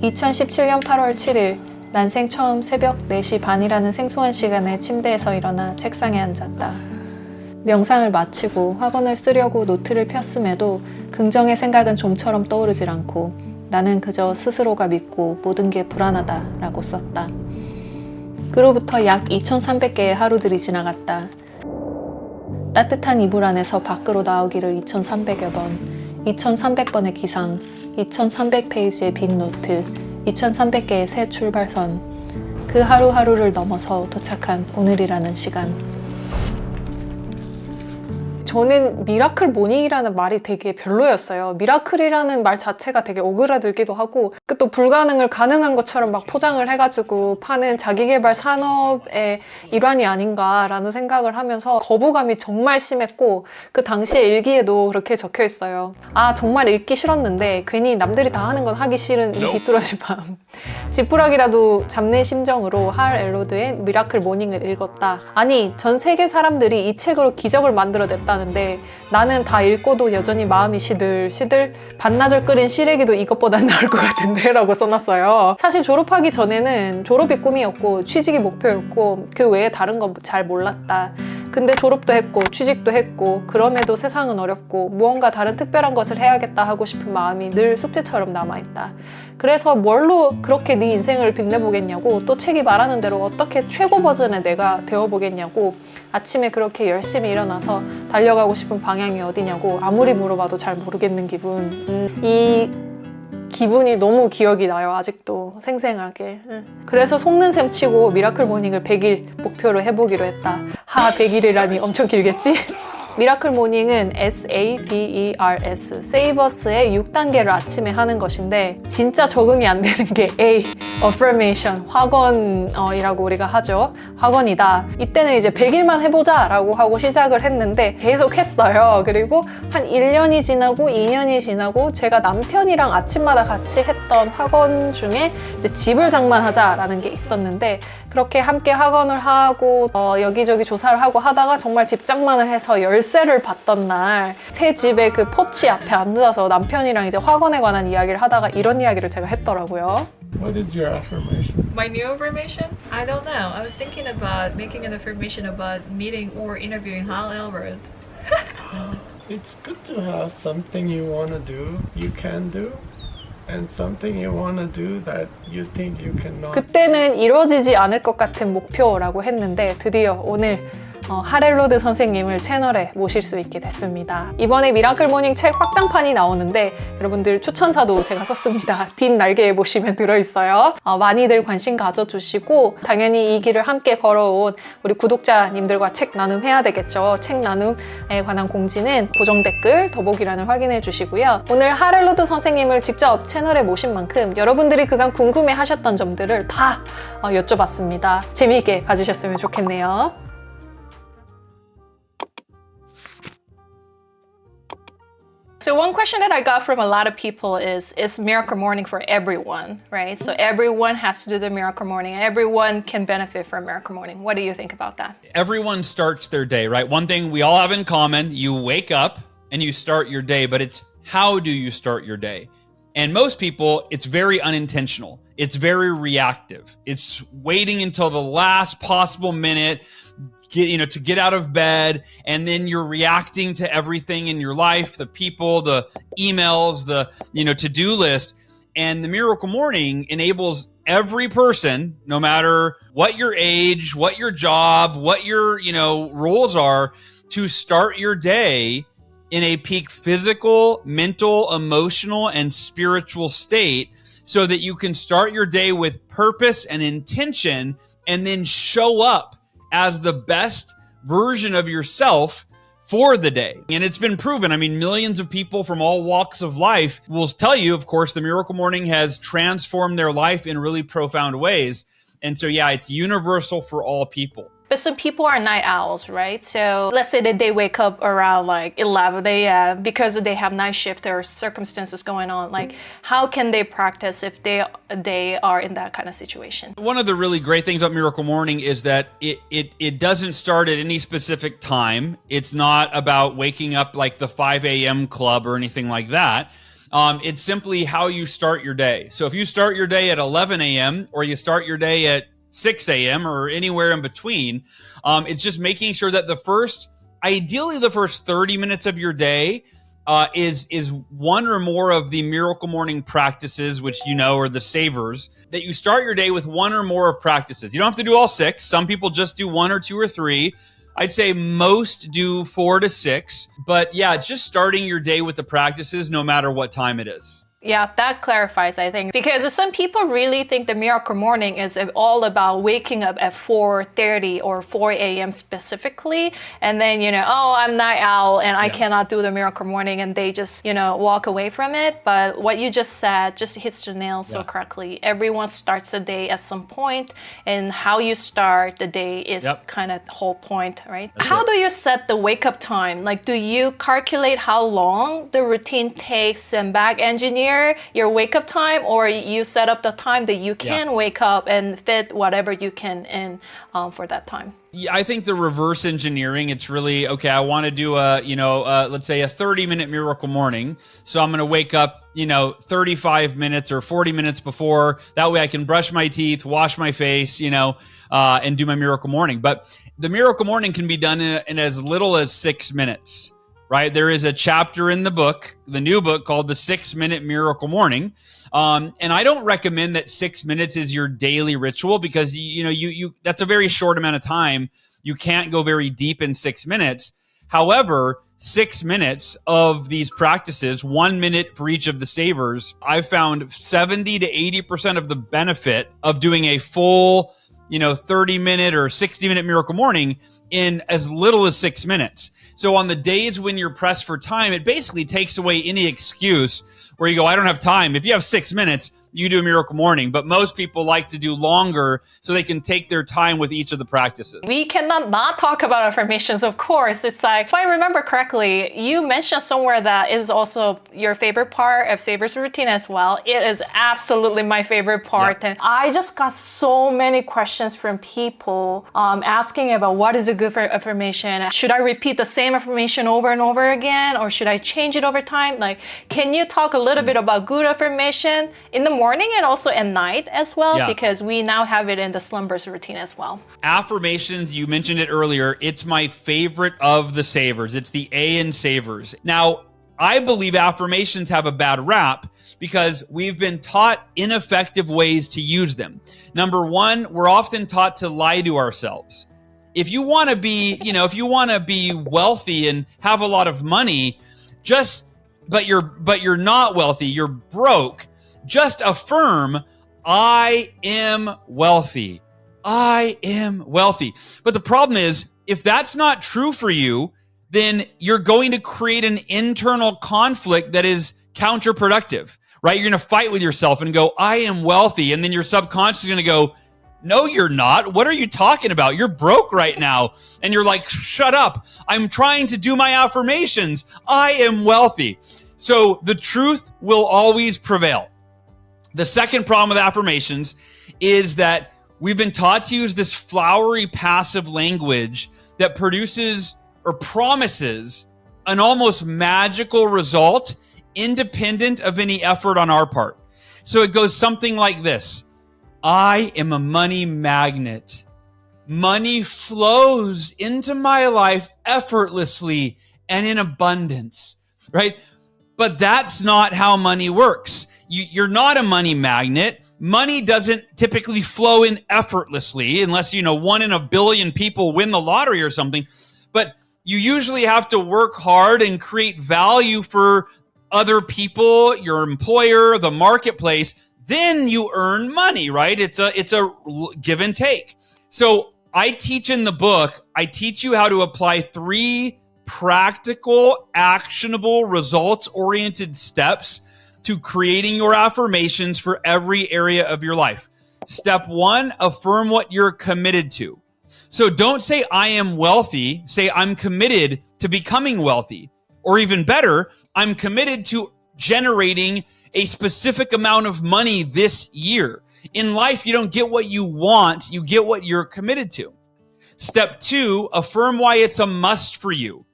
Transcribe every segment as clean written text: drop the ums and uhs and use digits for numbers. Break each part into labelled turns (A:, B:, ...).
A: 2017년 8월 7일 난생 처음 새벽 4시 반이라는 생소한 시간에 침대에서 일어나 책상에 앉았다. 명상을 마치고 학원을 쓰려고 노트를 폈음에도 긍정의 생각은 좀처럼 떠오르질 않고 나는 그저 스스로가 믿고 모든 게 불안하다라고 썼다. 그로부터 약 2300개의 하루들이 지나갔다. 따뜻한 이불 안에서 밖으로 나오기를 2300여 번, 2300번의 기상, 2300페이지의 빈 노트, 2300개의 새 출발선. 그 하루하루를 넘어서 도착한 오늘이라는 시간. 저는 미라클 모닝이라는 말이 되게 별로였어요. 미라클이라는 말 자체가 되게 오그라들기도 하고 또 불가능을 가능한 것처럼 막 포장을 해가지고 파는 자기계발 산업의 일환이 아닌가라는 생각을 하면서 거부감이 정말 심했고 그 당시에 일기에도 그렇게 적혀 있어요. 아 정말 읽기 싫었는데 괜히 남들이 다 하는 건 하기 싫은 이 뒤뚤어진 마음. 지푸라기라도 잡는 심정으로 할 엘로드의 미라클 모닝을 읽었다. 아니 전 세계 사람들이 이 책으로 기적을 만들어냈다는데 나는 다 읽고도 여전히 마음이 시들시들 반나절 끓인 시래기도 이것보단 나을 것 같은데 라고 써놨어요. 사실 졸업하기 전에는 졸업이 꿈이었고 취직이 목표였고 그 외에 다른 건 잘 몰랐다. 근데 졸업도 했고 취직도 했고 그럼에도 세상은 어렵고 무언가 다른 특별한 것을 해야겠다 하고 싶은 마음이 늘 숙제처럼 남아있다. 그래서 뭘로 그렇게 네 인생을 빛내보겠냐고 또 책이 말하는 대로 어떻게 최고 버전의 내가 되어보겠냐고 아침에 그렇게 열심히 일어나서 달려가고 싶은 방향이 어디냐고 아무리 물어봐도 잘 모르겠는 기분. 이 기분이 너무 기억이 나요. 아직도 생생하게. 그래서 속는 셈 치고 미라클 모닝을 100일 목표로 해보기로 했다. 100일이라니 엄청 길겠지? 미라클 모닝은 SAVERS, 세이버스의 6단계를 아침에 하는 것인데 진짜 적응이 안 되는 게 A, affirmation, 확언이라고 우리가 하죠. 확언이다. 이때는 이제 100일만 해보자 라고 하고 시작을 했는데 계속 했어요. 그리고 한 1년이 지나고 2년이 지나고 제가 남편이랑 아침마다 같이 했던 학원 중에 이제 집을 장만하자라는 게 있었는데 그렇게 함께 학원을 하고 여기저기 조사를 하고 하다가 정말 집 장만을 해서 열쇠를 받던 날 새 집의 그 포치 앞에 앉아서 남편이랑 이제 학원에 관한 이야기를 하다가 이런 이야기를 제가 했더라고요.
B: What is your affirmation?
C: My new affirmation? I don't know. I was thinking about making an affirmation about meeting or interviewing Hal Elrod.
B: It's good to have something you want to do, you can do, and something you want to do that you think you cannot.
A: 그때는 이루어지지 않을 것 같은 목표라고 했는데 드디어 오늘 하렐로드 선생님을 채널에 모실 수 있게 됐습니다. 이번에 미라클 모닝 책 확장판이 나오는데 여러분들 추천사도 제가 썼습니다. 뒷날개에 보시면 들어있어요. 많이들 관심 가져주시고 당연히 이 길을 함께 걸어온 우리 구독자님들과 책 나눔해야 되겠죠. 책 나눔에 관한 공지는 고정 댓글 더보기란을 확인해 주시고요. 오늘 하렐로드 선생님을 직접 채널에 모신 만큼 여러분들이 그간 궁금해 하셨던 점들을 다 여쭤봤습니다. 재미있게 봐주셨으면 좋겠네요. So one question that I got from a lot of people is Miracle Morning for everyone, right? So everyone has to do the Miracle Morning. Everyone can benefit from Miracle Morning. What do you think about that?
D: Everyone starts their day, right? One thing we all have in common, you wake up and you start your day, but it's how do you start your day? And most people, it's very unintentional. It's very reactive. It's waiting until the last possible minute to get out of bed, and then you're reacting to everything in your life, the people, the emails, the to-do list. And the Miracle Morning enables every person, no matter what your age, what your job, what your roles are, to start your day in a peak physical, mental, emotional, and spiritual state so that you can start your day with purpose and intention and then show up as the best version of yourself for the day. And it's been proven. I mean, millions of people from all walks of life will tell you, of course, the Miracle Morning has transformed their life in really profound ways. And so, yeah, it's universal for all people.
A: But some people are night owls, right? So let's say that they wake up around like 11 a.m. because they have night shift or circumstances going on. Like, how can they practice if they are in that kind of situation?
D: One of the really great things about Miracle Morning is that it doesn't start at any specific time. It's not about waking up like the 5 a.m. club or anything like that. It's simply how you start your day. So if you start your day at 11 a.m. or you start your day at 6 a.m. or anywhere in between, it's just making sure that ideally the first 30 minutes of your day is one or more of the miracle morning practices, which you know are the savers, that you start your day with one or more of practices. You don't have to do all 6. Some people just do 1 or 2 or 3. I'd say most do 4 to 6. But yeah, it's just starting your day with the practices no matter what time it is.
A: Yeah, that clarifies, I think, because some people really think the miracle morning is all about waking up at 4:30 or 4 a.m. specifically, and then, oh, I'm night owl and I cannot do the miracle morning, and they just, walk away from it. But what you just said just hits the nail so correctly. Everyone starts the day at some point, and how you start the day is kind of the whole point, right? How do you set the wake-up time? Like, do you calculate how long the routine takes and back engineer your wake-up time, or you set up the time that you can wake up and fit whatever you can in for that time?
D: Yeah, I think the reverse engineering, it's really, okay, I want to do let's say a 30-minute miracle morning. So I'm going to wake up, 35 minutes or 40 minutes before. That way I can brush my teeth, wash my face, and do my miracle morning. But the miracle morning can be done in as little as 6 minutes. Right? There is a chapter in the book, the new book, called The 6-Minute Miracle Morning. And I don't recommend that 6 minutes is your daily ritual, because you that's a very short amount of time. You can't go very deep in 6 minutes. However, 6 minutes of these practices, 1 minute for each of the savers, I've found 70 to 80% of the benefit of doing a full 30-minute or 60-minute miracle morning in as little as 6 minutes. So on the days when you're pressed for time, it basically takes away any excuse where you go, I don't have time. If you have 6 minutes, you do a miracle morning. But most people like to do longer so they can take their time with each of the practices.
A: We cannot not talk about affirmations, of course. It's like, if I remember correctly, you mentioned somewhere that is also your favorite part of Saver's routine as well. It is absolutely my favorite part. And I just got so many questions from people asking about what is a good affirmation. Should I repeat the same affirmation over and over again, or should I change it over time? Like, can you talk a little bit about good affirmation in the morning and also at night as well? Because we now have it in the slumbers routine as well.
D: Affirmations, you mentioned it earlier. It's my favorite of the savers. It's the A in savers. Now, I believe affirmations have a bad rap because we've been taught ineffective ways to use them. Number one, we're often taught to lie to ourselves. If you want to be, if you want to be wealthy and have a lot of money, but you're not wealthy, you're broke, just affirm, I am wealthy. I am wealthy. But the problem is, if that's not true for you, then you're going to create an internal conflict that is counterproductive, right? You're going to fight with yourself and go, I am wealthy. And then your subconscious is going to go, no, you're not. What are you talking about? You're broke right now. And you're like, shut up. I'm trying to do my affirmations. I am wealthy. So the truth will always prevail. The second problem with affirmations is that we've been taught to use this flowery passive language that produces or promises an almost magical result independent of any effort on our part. So it goes something like this. I am a money magnet. Money flows into my life effortlessly and in abundance, right? But that's not how money works. You're not a money magnet. Money doesn't typically flow in effortlessly unless, 1 in a billion people win the lottery or something. But you usually have to work hard and create value for other people, your employer, the marketplace. Then you earn money, right? It's a give and take. So I teach in the book, I teach you how to apply 3 practical, actionable, results-oriented steps to creating your affirmations for every area of your life. Step 1, affirm what you're committed to. So don't say, I am wealthy. Say, I'm committed to becoming wealthy. Or even better, I'm committed to generating a specific amount of money this year. In life, you don't get what you want. You get what you're committed to. Step 2, affirm why it's a must for you.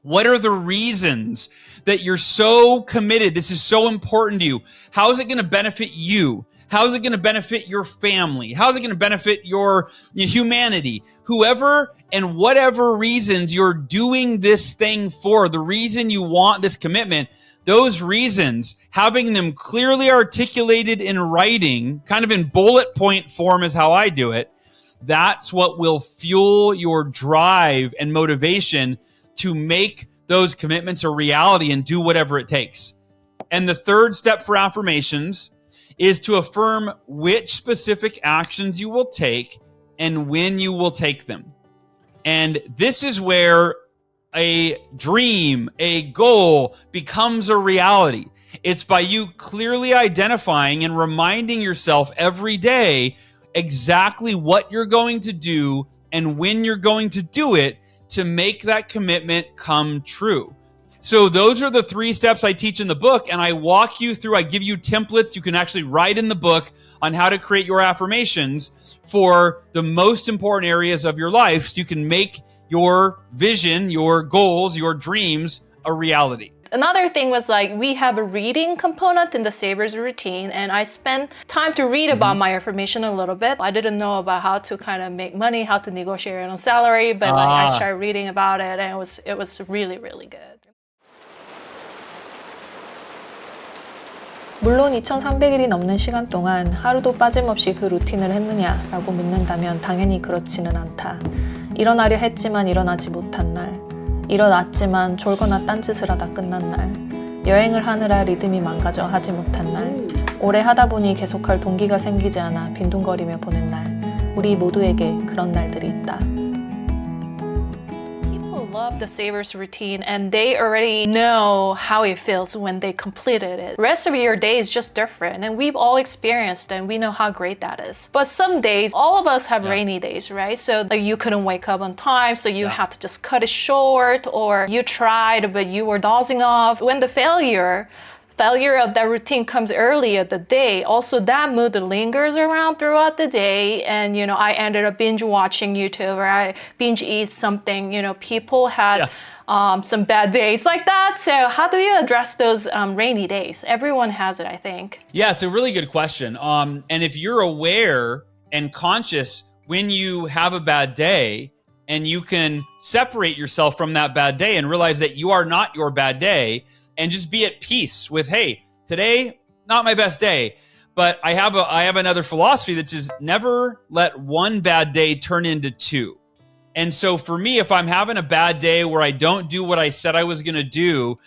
D: What are the reasons that you're so committed? This is so important to you. How is it going to benefit you? How is it going to benefit your family? How is it going to benefit your humanity? Whoever and whatever reasons you're doing this thing for, the reason you want this commitment, those reasons, having them clearly articulated in writing, kind of in bullet point form is how I do it, that's what will fuel your drive and motivation to make those commitments a reality and do whatever it takes. And the third step for affirmations is to affirm which specific actions you will take and when you will take them. And this is where a dream, a goal becomes a reality. It's by you clearly identifying and reminding yourself every day exactly what you're going to do and when you're going to do it to make that commitment come true. So those are the 3 steps I teach in the book, and I walk you through, I give you templates you can actually write in the book on how to create your affirmations for the most important areas of your life so you can make your vision, your goals, your dreams a reality.
A: Another thing was like we have a reading component in the Savers routine, and I spent time to read about my affirmation a little bit. I didn't know about how to kind of make money, how to negotiate on salary, but like I started reading about it, and it was really, really good. 물론 2300일이 넘는 시간 동안 하루도 빠짐없이 그 루틴을 했느냐라고 묻는다면 당연히 그렇지는 않다. 일어나려 했지만 일어나지 못한 날, 일어났지만 졸거나 딴짓을 하다 끝난 날, 여행을 하느라 리듬이 망가져 하지 못한 날, 오래 하다 보니 계속할 동기가 생기지 않아 빈둥거리며 보낸 날, 우리 모두에게 그런 날들이 있다. Love the Savers routine, and they already know how it feels when they completed it. The rest of your day is just different, and we've all experienced and we know how great that is. But some days, all of us have rainy days, right? So like you couldn't wake up on time, so you have to just cut it short, or you tried but you were dozing off. When the failure of that routine comes early in the day, also that mood lingers around throughout the day. And, I ended up binge watching YouTube, or I binge eat something. People had some bad days like that. So how do you address those rainy days? Everyone has it, I think.
D: Yeah, it's a really good question. And if you're aware and conscious when you have a bad day, and you can separate yourself from that bad day and realize that you are not your bad day, and just be at peace with, hey, today, not my best day, but I have another philosophy that is never let one bad day turn into 2. And so for me, if I'm having a bad day where I don't do what I said I was going to do,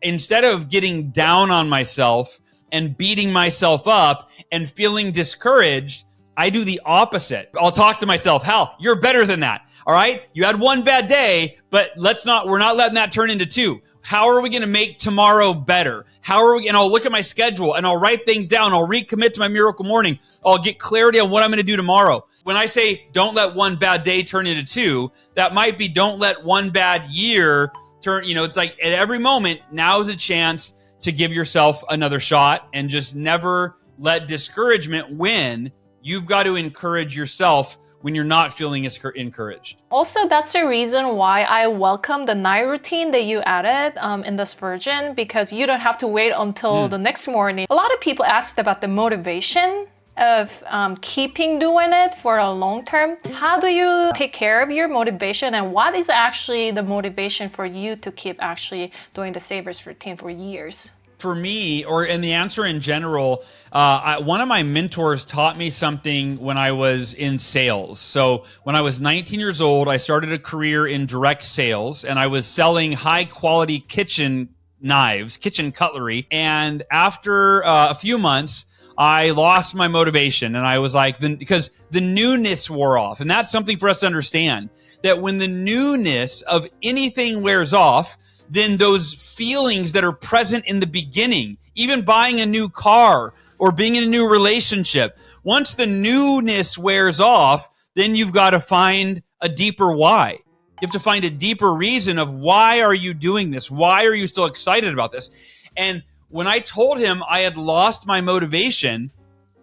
D: instead of getting down on myself and beating myself up and feeling discouraged, I do the opposite. I'll talk to myself, Hal, you're better than that. All right. You had one bad day, but we're not letting that turn into 2. How are we going to make tomorrow better? And I'll look at my schedule and I'll write things down. I'll recommit to my miracle morning. I'll get clarity on what I'm going to do tomorrow. When I say don't let one bad day turn into 2, that might be don't let one bad year turn, it's like at every moment, now's a chance to give yourself another shot, and just never let discouragement win. You've got to encourage yourself when you're not feeling as encouraged.
A: Also, that's the reason why I welcome the night routine that you added in this version, because you don't have to wait until the next morning. A lot of people asked about the motivation of keeping doing it for a long term. How do you take care of your motivation, and what is actually the motivation for you to keep actually doing the Savers routine for years?
D: For me, or in the answer in general, one of my mentors taught me something when I was in sales. So when I was 19 years old, I started a career in direct sales, and I was selling high quality kitchen knives, kitchen cutlery. And after a few months, I lost my motivation, and I was like, because the newness wore off. And that's something for us to understand, that when the newness of anything wears off, then those feelings that are present in the beginning, even buying a new car or being in a new relationship, once the newness wears off, then you've got to find a deeper why. You have to find a deeper reason of why are you doing this? Why are you so excited about this? And when I told him I had lost my motivation,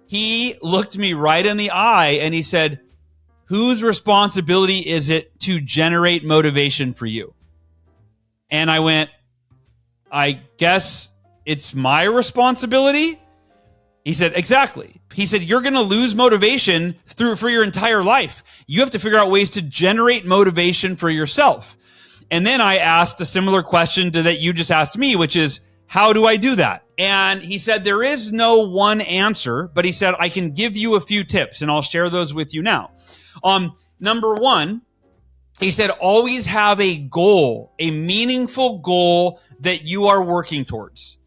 D: he looked me right in the eye and he said, whose responsibility is it to generate motivation for you? And I went, I guess it's my responsibility? He said, exactly. He said, you're going to lose motivation for your entire life. You have to figure out ways to generate motivation for yourself. And then I asked a similar question to that you just asked me, which is, how do I do that? And he said, there is no one answer, but he said, I can give you a few tips, and I'll share those with you now. Number one, he said, always have a goal, a meaningful goal that you are working towards.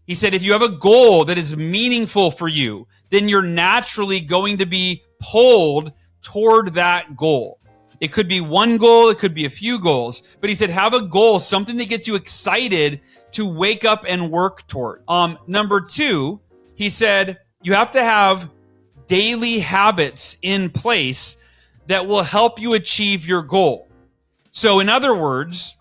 D: He said, if you have a goal that is meaningful for you, then you're naturally going to be pulled toward that goal. It could be one goal, it could be a few goals, but he said, have a goal, something that gets you excited to wake up and work toward. Number two, he said, you have to have daily habits in place that will help you achieve your goal. So in other words,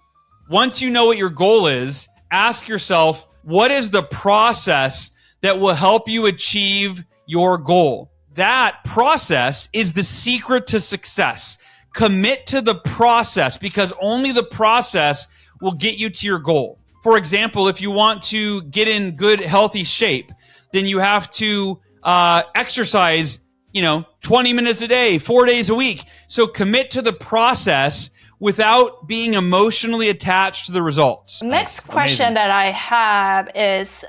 D: once you know what your goal is, ask yourself, what is the process that will help you achieve your goal? That process is the secret to success. Commit to the process, because only the process will get you to your goal. For example, if you want to get in good, healthy shape, then you have to exercise, 20 minutes a day, 4 days a week. So commit to the process without being emotionally attached to the results.
A: Next question that I have is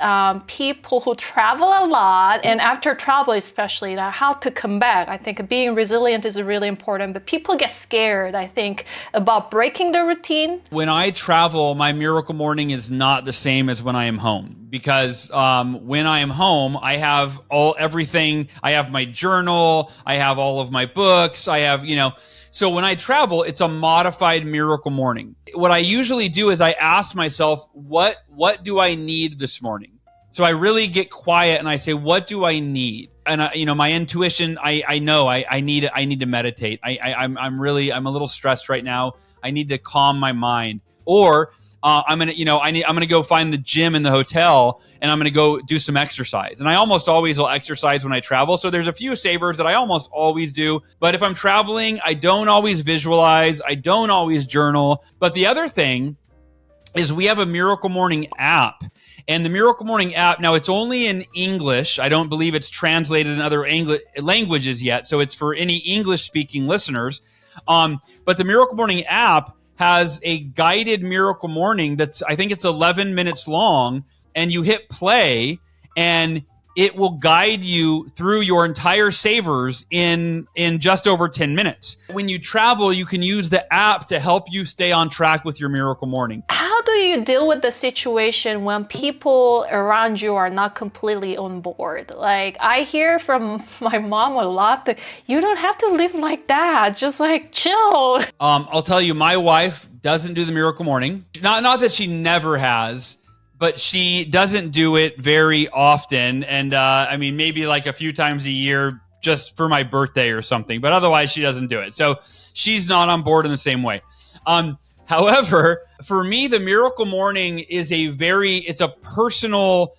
A: people who travel a lot, and after travel especially, how to come back. I think being resilient is really important, but people get scared, I think, about breaking the routine.
D: When I travel, my miracle morning is not the same as when I am home, because when I am home, I have everything. I have my journal, I have all of my books, I have, so when I travel, it's a modified miracle morning. What I usually do is I ask myself, what do I need this morning? So I really get quiet and I say, what do I need? And my intuition, I know I need to meditate. I'm a little stressed right now. I need to calm my mind. Or I'm gonna go find the gym in the hotel, and I'm gonna go do some exercise. And I almost always will exercise when I travel. So there's a few savers that I almost always do. But if I'm traveling, I don't always visualize. I don't always journal. But the other thing is we have a Miracle Morning app. And the Miracle Morning app, now it's only in English. I don't believe it's translated in other languages yet. So it's for any English-speaking listeners. But the Miracle Morning app has a guided miracle morning I think it's 11 minutes long, and you hit play and it will guide you through your entire savers in just over 10 minutes. When you travel, you can use the app to help you stay on track with your miracle morning.
A: How do you deal with the situation when people around you are not completely on board? Like, I hear from my mom a lot that you don't have to live like that. Just chill.
D: I'll tell you, my wife doesn't do the miracle morning. Not that she never has, but she doesn't do it very often. And maybe a few times a year just for my birthday or something. But otherwise, she doesn't do it. So she's not on board in the same way. However, for me, the miracle morning is it's a personal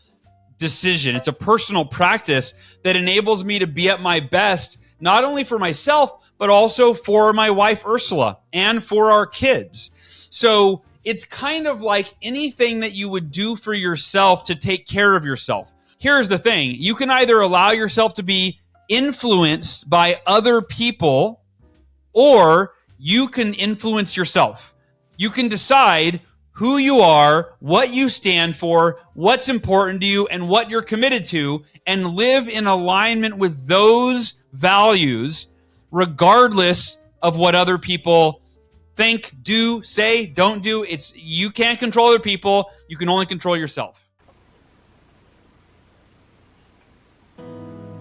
D: decision. It's a personal practice that enables me to be at my best, not only for myself, but also for my wife, Ursula, and for our kids. So it's kind of like anything that you would do for yourself to take care of yourself. Here's the thing. You can either allow yourself to be influenced by other people, or you can influence yourself. You can decide who you are, what you stand for, what's important to you, and what you're committed to, and live in alignment with those values, regardless of what other people think, do, say, don't do. You can't control other people. You can only control yourself.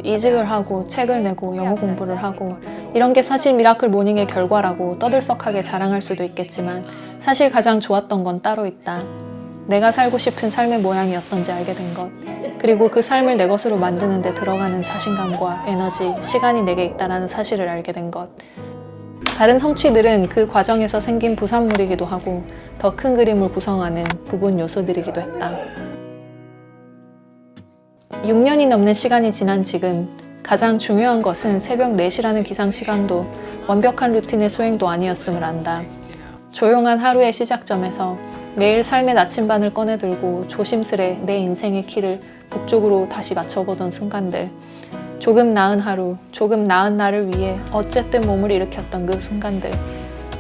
A: 이직을 하고 책을 내고 영어 공부를 하고 이런 게 사실 미라클 모닝의 결과라고 떠들썩하게 자랑할 수도 있겠지만 사실 가장 좋았던 건 따로 있다. 내가 살고 싶은 삶의 모양이 어떤지 알게 된 것, 그리고 그 삶을 내 것으로 만드는 데 들어가는 자신감과 에너지, 시간이 내게 있다는 사실을 알게 된 것. 다른 성취들은 그 과정에서 생긴 부산물이기도 하고 더 큰 그림을 구성하는 부분 요소들이기도 했다. 6년이 넘는 시간이 지난 지금 가장 중요한 것은 새벽 4시라는 기상시간도 완벽한 루틴의 수행도 아니었음을 안다. 조용한 하루의 시작점에서 매일 삶의 나침반을 꺼내들고 조심스레 내 인생의 키를 북쪽으로 다시 맞춰보던 순간들. 조금 나은 하루, 조금 나은 날을 위해 어쨌든 몸을 일으켰던 그 순간들.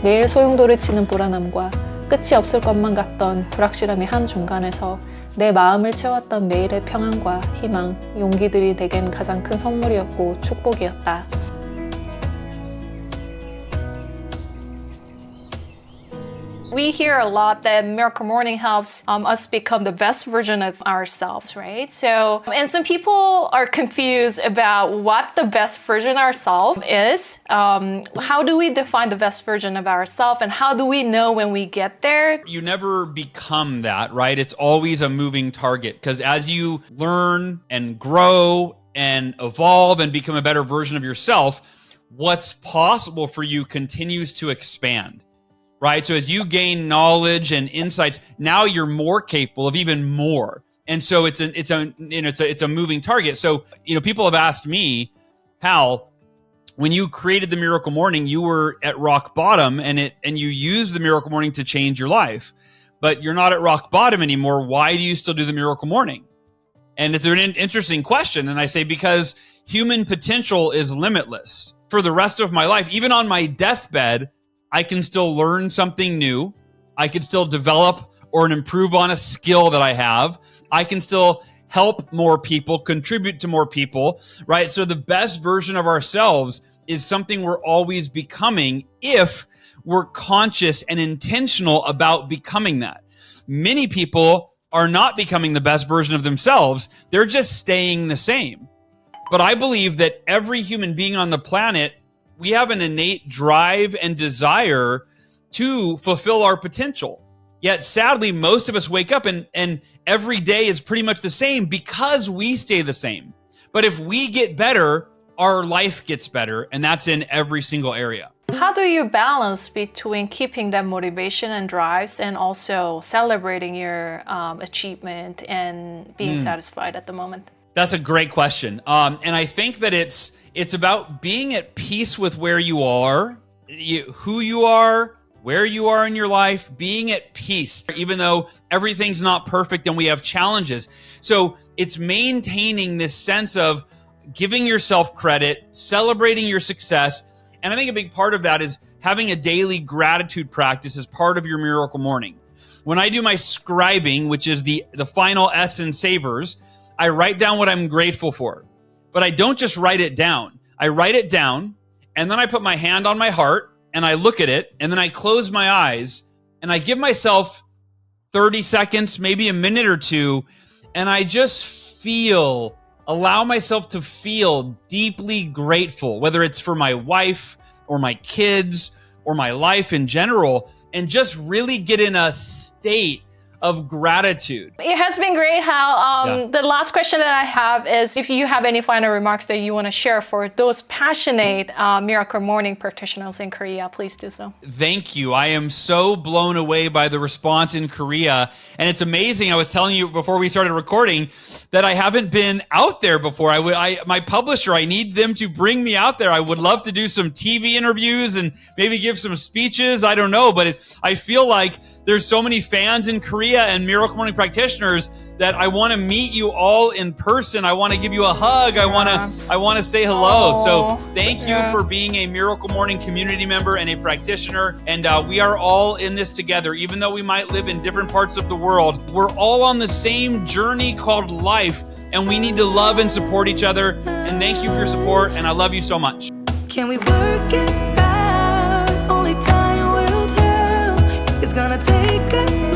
A: 매일 소용돌이 치는 불안함과 끝이 없을 것만 같던 불확실함의 한중간에서 내 마음을 채웠던 매일의 평안과 희망, 용기들이 내겐 가장 큰 선물이었고 축복이었다. We hear a lot that Miracle Morning helps us become the best version of ourselves, right? So, and some people are confused about what the best version of ourselves is. How do we define the best version of ourselves, and how do we know when we get there?
D: You never become that, right? It's always a moving target, because as you learn and grow and evolve and become a better version of yourself, what's possible for you continues to expand. Right? So as you gain knowledge and insights, now you're more capable of even more. And so it's a moving target. So, people have asked me, Hal, when you created the Miracle Morning, you were at rock bottom and you used the Miracle Morning to change your life, but you're not at rock bottom anymore. Why do you still do the Miracle Morning? And it's an interesting question. And I say, because human potential is limitless. For the rest of my life, even on my deathbed, I can still learn something new. I can still develop or improve on a skill that I have. I can still help more people, contribute to more people, right? So the best version of ourselves is something we're always becoming if we're conscious and intentional about becoming that. Many people are not becoming the best version of themselves. They're just staying the same. But I believe that every human being on the planet, we have an innate drive and desire to fulfill our potential. Yet sadly, most of us wake up and every day is pretty much the same because we stay the same. But if we get better, our life gets better, and that's in every single area.
A: How do you balance between keeping that motivation and drives and also celebrating your achievement and being satisfied at the moment?
D: That's a great question. And I think that it's about being at peace with where you are, who you are, where you are in your life, being at peace, even though everything's not perfect and we have challenges. So it's maintaining this sense of giving yourself credit, celebrating your success. And I think a big part of that is having a daily gratitude practice as part of your Miracle Morning. When I do my scribing, which is the final S in Savers, I write down what I'm grateful for. But I don't just write it down. I write it down, and then I put my hand on my heart, and I look at it, and then I close my eyes, and I give myself 30 seconds, maybe a minute or two, and I just allow myself to feel deeply grateful, whether it's for my wife or my kids or my life in general, and just really get in a state of gratitude.
A: It has been great, Hal. The last question that I have is if you have any final remarks that you want to share for those passionate Miracle Morning practitioners in Korea, please do so.
D: Thank you. I am so blown away by the response in Korea. And it's amazing. I was telling you before we started recording that I haven't been out there before. My publisher, I need them to bring me out there. I would love to do some TV interviews and maybe give some speeches. I don't know, but I feel like there's so many fans in Korea and Miracle Morning practitioners that I want to meet you all in person. I want to give you a hug. I want to say hello. So thank you for being a Miracle Morning community member and a practitioner. And we are all in this together. Even though we might live in different parts of the world, we're all on the same journey called life. And we need to love and support each other. And thank you for your support. And I love you so much.
E: Can we work it out? Only time will tell. It's gonna take a